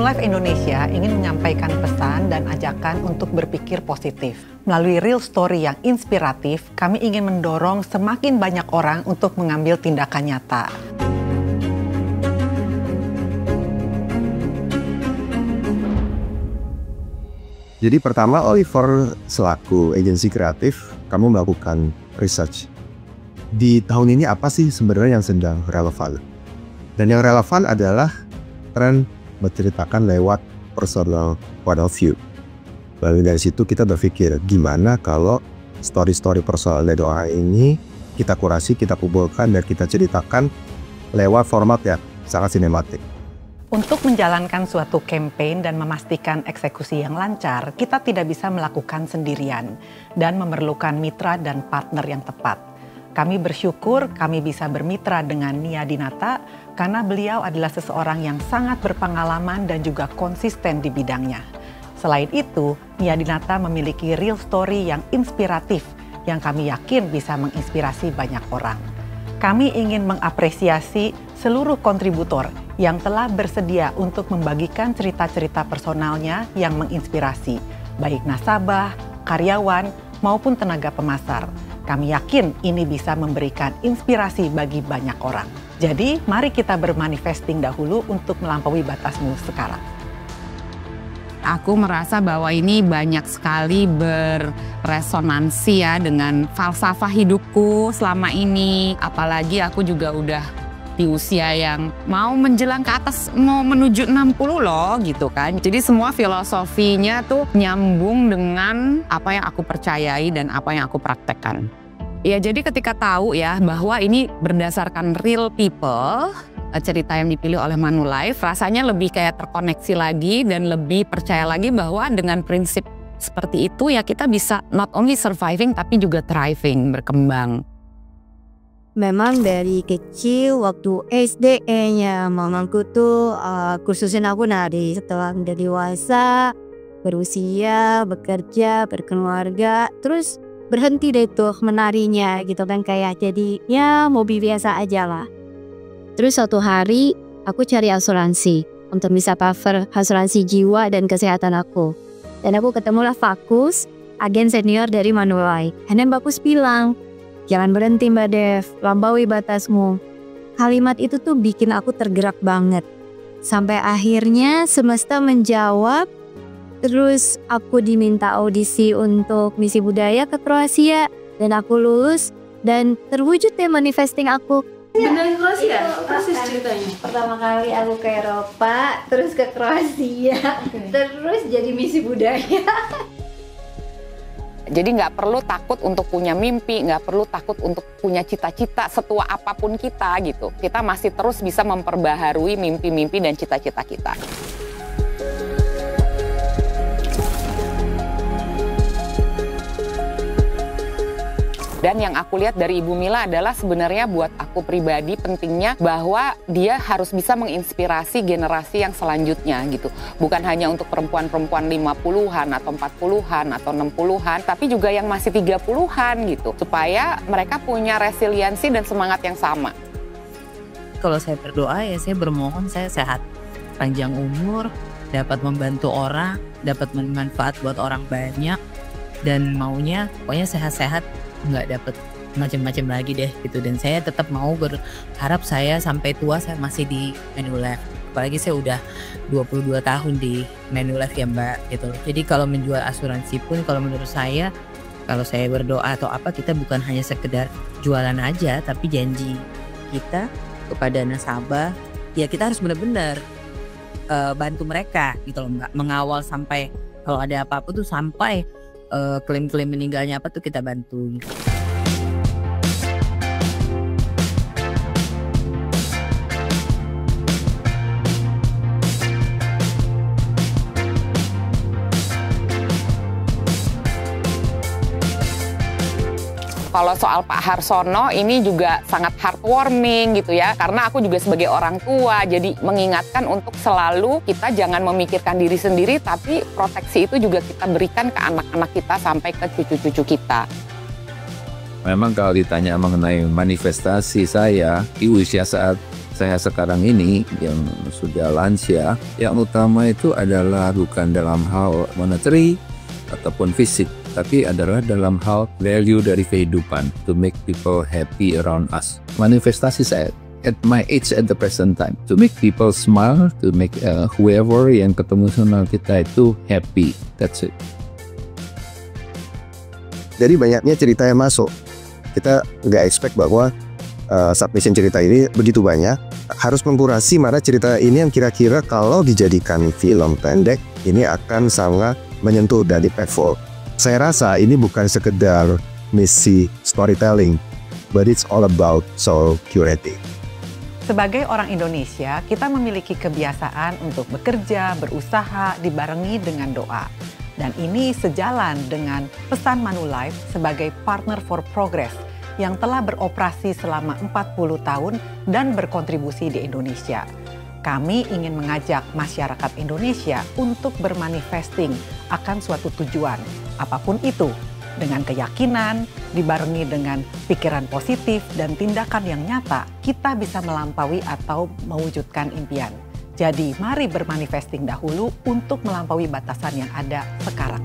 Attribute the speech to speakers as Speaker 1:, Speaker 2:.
Speaker 1: Manulife Indonesia ingin menyampaikan pesan dan ajakan untuk berpikir positif. Melalui real story yang inspiratif, kami ingin mendorong semakin banyak orang untuk mengambil tindakan nyata.
Speaker 2: Jadi pertama, Oliver selaku agensi kreatif, kamu melakukan research. Di tahun ini apa sih sebenarnya yang sedang relevan? Dan yang relevan adalah tren menceritakan lewat personal point of view. Lalu dari situ kita berpikir, gimana kalau story-story personal dari orang ini kita kurasi, kita kumpulkan, dan kita ceritakan lewat format yang sangat sinematik.
Speaker 1: Untuk menjalankan suatu campaign dan memastikan eksekusi yang lancar, kita tidak bisa melakukan sendirian dan memerlukan mitra dan partner yang tepat. Kami bersyukur kami bisa bermitra dengan Nia Dinata karena beliau adalah seseorang yang sangat berpengalaman dan juga konsisten di bidangnya. Selain itu, Nia Dinata memiliki real story yang inspiratif yang kami yakin bisa menginspirasi banyak orang. Kami ingin mengapresiasi seluruh kontributor yang telah bersedia untuk membagikan cerita-cerita personalnya yang menginspirasi, baik nasabah, karyawan, maupun tenaga pemasar. Kami yakin ini bisa memberikan inspirasi bagi banyak orang. Jadi, mari kita bermanifesting dahulu untuk melampaui batasmu sekarang.
Speaker 3: Aku merasa bahwa ini banyak sekali berresonansi ya dengan falsafah hidupku selama ini. Apalagi aku juga udah di usia yang mau menjelang ke atas, mau menuju 60 loh gitu kan. Jadi semua filosofinya tuh nyambung dengan apa yang aku percayai dan apa yang aku praktekkan. Ya jadi ketika tahu ya bahwa ini berdasarkan real people, cerita yang dipilih oleh Manulife, rasanya lebih kayak terkoneksi lagi dan lebih percaya lagi bahwa dengan prinsip seperti itu ya kita bisa not only surviving tapi juga thriving, berkembang.
Speaker 4: Memang dari kecil waktu SD-nya mamaku tuh kursusin aku nari. Setelah menjadi dewasa, berusia, bekerja, berkeluarga, terus berhenti deh tuh menarinya gitu kan, kayak jadi ya hobi biasa aja lah. Terus suatu hari aku cari asuransi untuk bisa cover asuransi jiwa dan kesehatan aku. Dan aku ketemulah Fakus, agen senior dari Manulife. And then Fakus bilang, jangan berhenti Mbak Dev, lampaui batasmu. Kalimat itu tuh bikin aku tergerak banget. Sampai akhirnya semesta menjawab, terus aku diminta audisi untuk misi budaya ke Kroasia. Dan aku lulus dan terwujud deh manifesting aku.
Speaker 5: Beneran Kroasia? Persis ceritanya.
Speaker 4: Pertama kali aku ke Eropa, terus ke Kroasia, terus jadi misi budaya.
Speaker 3: Jadi nggak perlu takut untuk punya mimpi, nggak perlu takut untuk punya cita-cita setua apapun kita gitu. Kita masih terus bisa memperbaharui mimpi-mimpi dan cita-cita kita. Dan yang aku lihat dari Ibu Mila adalah sebenarnya buat aku pribadi pentingnya bahwa dia harus bisa menginspirasi generasi yang selanjutnya gitu. Bukan hanya untuk perempuan-perempuan 50-an atau 40-an atau 60-an, tapi juga yang masih 30-an gitu. Supaya mereka punya resiliensi dan semangat yang sama.
Speaker 6: Kalau saya berdoa ya saya bermohon saya sehat, panjang umur, dapat membantu orang, dapat bermanfaat buat orang banyak, dan maunya pokoknya sehat-sehat, nggak dapet macam-macam lagi deh gitu. Dan saya tetap mau berharap saya sampai tua saya masih di Manulife, apalagi saya udah 22 tahun di Manulife ya Mbak gitu. Jadi kalau menjual asuransi pun kalau menurut saya, kalau saya berdoa atau apa, kita bukan hanya sekedar jualan aja, tapi janji kita kepada nasabah ya kita harus benar-benar bantu mereka gitu loh Mbak, mengawal sampai kalau ada apa-apa tuh sampai klaim-klaim meninggalnya apa tuh kita bantu.
Speaker 3: Kalau soal Pak Harsono ini juga sangat heartwarming gitu ya, karena aku juga sebagai orang tua jadi mengingatkan untuk selalu kita jangan memikirkan diri sendiri, tapi proteksi itu juga kita berikan ke anak-anak kita sampai ke cucu-cucu kita.
Speaker 7: Memang kalau ditanya mengenai manifestasi saya di usia saat saya sekarang ini yang sudah lansia, yang utama itu adalah bukan dalam hal monetary ataupun fisik, tapi adalah dalam hal value dari kehidupan, to make people happy around us. Manifestasi saya at my age at the present time, to make people smile, to make whoever yang ketemu sama kita itu happy. That's it.
Speaker 2: Jadi banyaknya cerita yang masuk. Kita nggak expect bahwa submission cerita ini begitu banyak. Harus mengkurasi mana cerita ini yang kira-kira kalau dijadikan film pendek ini akan sangat menyentuh dan impactful. Saya rasa ini bukan sekedar misi storytelling, but it's all about soul curating.
Speaker 1: Sebagai orang Indonesia, kita memiliki kebiasaan untuk bekerja, berusaha, dibarengi dengan doa. Dan ini sejalan dengan pesan Manulife sebagai partner for progress yang telah beroperasi selama 40 tahun dan berkontribusi di Indonesia. Kami ingin mengajak masyarakat Indonesia untuk bermanifesting akan suatu tujuan, apapun itu, dengan keyakinan, dibarengi dengan pikiran positif dan tindakan yang nyata, kita bisa melampaui atau mewujudkan impian. Jadi mari bermanifesting dahulu untuk melampaui batasan yang ada sekarang.